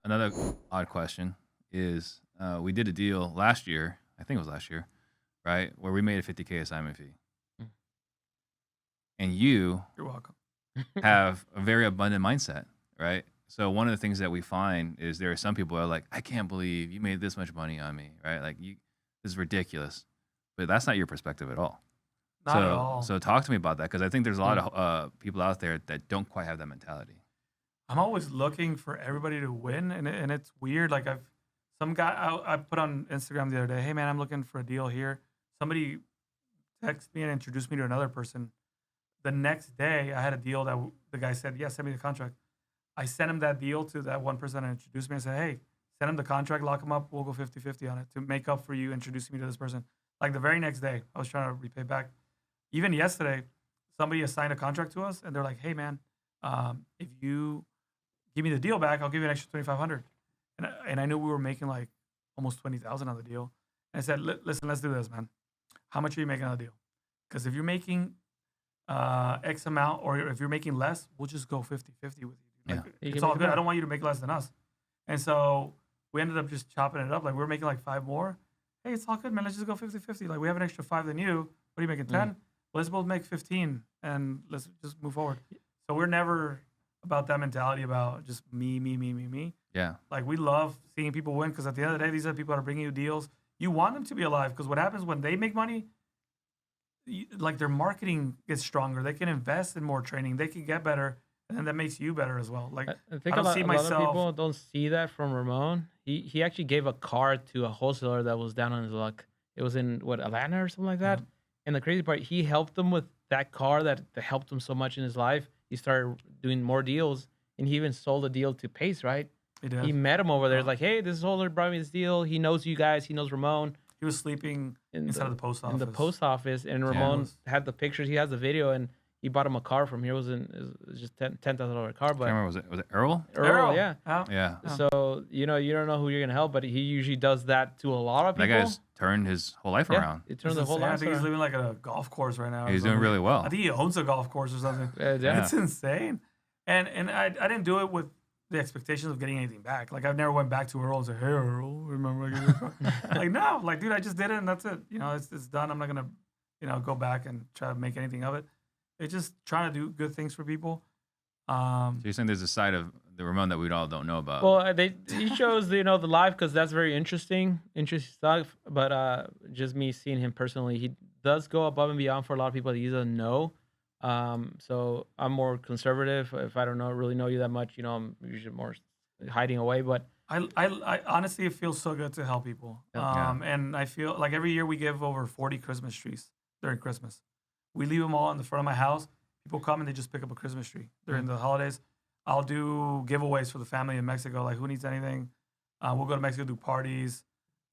another odd question is we did a deal last year. I think it was last year, right? Where we made a 50K assignment fee. Mm. And you're welcome. have a very abundant mindset, right? So one of the things that we find is there are some people who are like, I can't believe you made this much money on me, right? Like this is ridiculous. But that's not your perspective at all. Not at all. So talk to me about that, because I think there's a lot of people out there that don't quite have that mentality. I'm always looking for everybody to win, and it's weird. Like some guy I put on Instagram the other day, hey man, I'm looking for a deal here. Somebody texted me and introduced me to another person. The next day, I had a deal that the guy said, yeah, send me the contract. I sent him that deal to that one person that introduced me. I said, hey, send him the contract, lock him up. We'll go 50-50 on it to make up for you introducing me to this person. Like the very next day, I was trying to repay back. Even yesterday, somebody assigned a contract to us, and they're like, hey man, if you give me the deal back, I'll give you an extra $2,500. And I knew we were making like almost $20,000 on the deal. And I said, listen, let's do this, man. How much are you making on the deal? Because if you're making X amount, or if you're making less, we'll just go 50-50 with you. Like, it's all good. I don't want you to make less than us. And so we ended up just chopping it up. Like we were making like 5 more. Hey, it's all good, man. Let's just go 50-50. Like we have an extra 5 than you. What are you making, 10? Let's both make 15 and let's just move forward. So we're never about that mentality about just me. Yeah. Like we love seeing people win, because at the end of the day, these are people that are bringing you deals. You want them to be alive, because what happens when they make money, like their marketing gets stronger. They can invest in more training. They can get better, and then that makes you better as well. Like I think I a don't lot, see a lot of myself. people don't see that from Ramon. He actually gave a car to a wholesaler that was down on his luck. It was in Atlanta or something like that. And the crazy part, he helped them with that car that helped him so much in his life. He started doing more deals, and he even sold a deal to Pace, right? He met him over there. He's like, hey, this wholesaler brought me this deal. He knows you guys. He knows Ramon. He was sleeping inside of the post office. In the post office, and Ramon had the pictures. He has the video, and he bought him a car from here. It was just $10,000 car, but Was it Earl? Earl, yeah. Yeah. So you don't know who you're gonna help, but he usually does that to a lot of people. That guy's turned his whole life around. It turned the whole life. I think around. he's living like at a golf course right now. He's doing really well. I think he owns a golf course or something. Yeah. It's insane. And I didn't do it with the expectations of getting anything back. Like I've never went back to Earl and said, hey Earl, remember I gave you a car? Like no, like dude, I just did it and that's it. It's done. I'm not gonna go back and try to make anything of it. It's just trying to do good things for people. So you're saying there's a side of the Ramon that we all don't know about. Well, he shows the live, because that's very interesting stuff. But just me seeing him personally, he does go above and beyond for a lot of people that he doesn't know. So I'm more conservative. If I don't really know you that much, I'm usually more hiding away. But I honestly, it feels so good to help people. And I feel like every year we give over 40 Christmas trees during Christmas. We leave them all in the front of my house. People come and they just pick up a Christmas tree during the holidays. I'll do giveaways for the family in Mexico. Like who needs anything? We'll go to Mexico, do parties.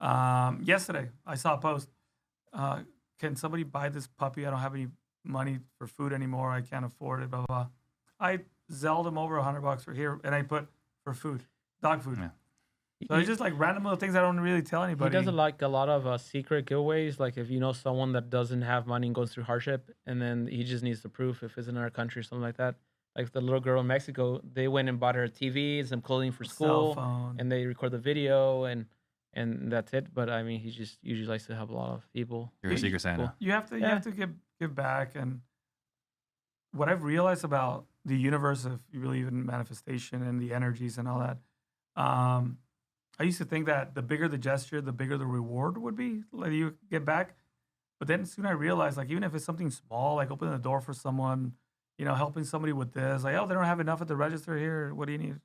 Yesterday I saw a post. Can somebody buy this puppy? I don't have any money for food anymore. I can't afford it, blah, blah, blah. I Zelled him over $100 for here, and I put for food, dog food. Yeah. So it's just like random little things I don't really tell anybody. He does like a lot of secret giveaways. Like if you know someone that doesn't have money and goes through hardship, and then he just needs the proof if it's in our country or something like that. Like the little girl in Mexico, they went and bought her a TV and some clothing for school, and they record the video, and that's it. But I mean, he just usually likes to help a lot of people. You're a secret Santa. You have to give back. And what I've realized about the universe, if you believe in manifestation and the energies and all that, I used to think that the bigger the gesture, the bigger the reward would be, like you get back. But then soon I realized, like, even if it's something small, like opening the door for someone, helping somebody with this, like, oh, they don't have enough at the register here. What do you need?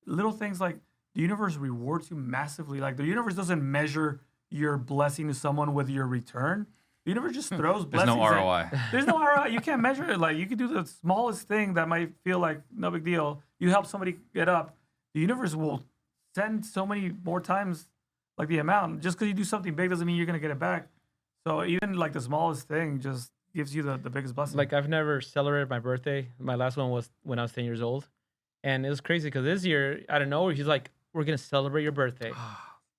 Little things like the universe rewards you massively. Like the universe doesn't measure your blessing to someone with your return. The universe just throws blessings. There's no ROI. There's no ROI. You can't measure it. Like you can do the smallest thing that might feel like no big deal. You help somebody get up. The universe will send so many more times like the amount. Just because you do something big doesn't mean you're going to get it back. So even like the smallest thing just gives you the biggest blessing. Like I've never celebrated my birthday. My last one was when I was 10 years old. And it was crazy because this year, I don't know, he's like, we're going to celebrate your birthday.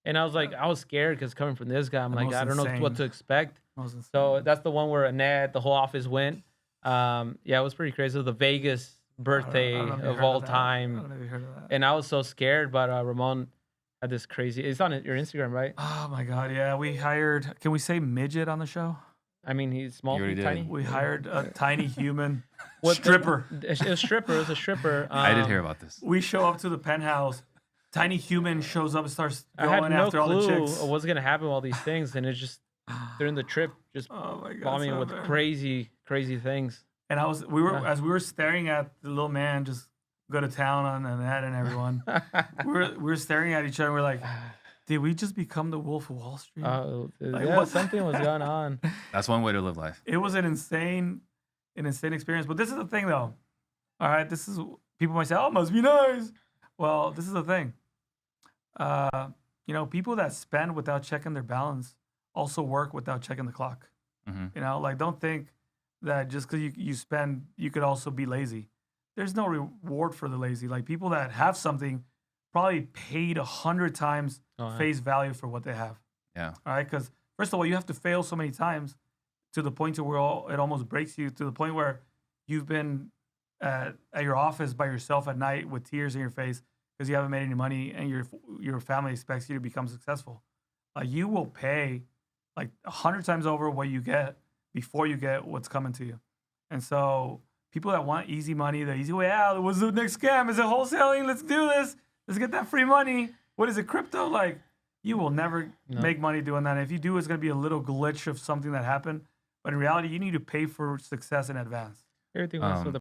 And I was like, I was scared because coming from this guy, I'm like, I don't know what to expect. So that's the one where Annette, the whole office went. Yeah, it was pretty crazy. The Vegas birthday I don't know if you of heard all that. I time. don't know if you heard of that. And I was so scared, but Ramon had this crazy. It's on your Instagram, right? Oh my God, yeah. We hired. Can we say midget on the show? I mean, he's small, You already he's did. tiny. We hired a tiny human What- stripper. It was stripper. It was a stripper. I did hear about this. We show up to the penthouse. Tiny human shows up and starts I going had no after all the clue chicks. of what's gonna happen with all these things, and it's just during the trip, just Oh my God, bombing so with bad. crazy things. And as we were staring at the little man just go to town on Annette and everyone. we were staring at each other. And we're like, did we just become the Wolf of Wall Street? Yeah, what- something was going on. That's one way to live life. It was an insane experience. But this is the thing, though. All right, this is people might say, "Oh, it must be nice." Well, this is the thing. People that spend without checking their balance also work without checking the clock. Mhm. Like don't think that just because you spend, you could also be lazy. There's no reward for the lazy. Like people that have something probably paid 100 times Oh, yeah. face value for what they have. Yeah. All right, because first of all, you have to fail so many times to the point to where it almost breaks you, to the point where you've been at your office by yourself at night with tears in your face because you haven't made any money and your family expects you to become successful. You will pay like 100 times over what you get before you get what's coming to you. And so people that want easy money, the easy way out, what's the next scam? Is it wholesaling? Let's do this. Let's get that free money. What is it, crypto? Like, you will never make money doing that. And if you do, it's going to be a little glitch of something that happened. But in reality, you need to pay for success in advance. Everything was with the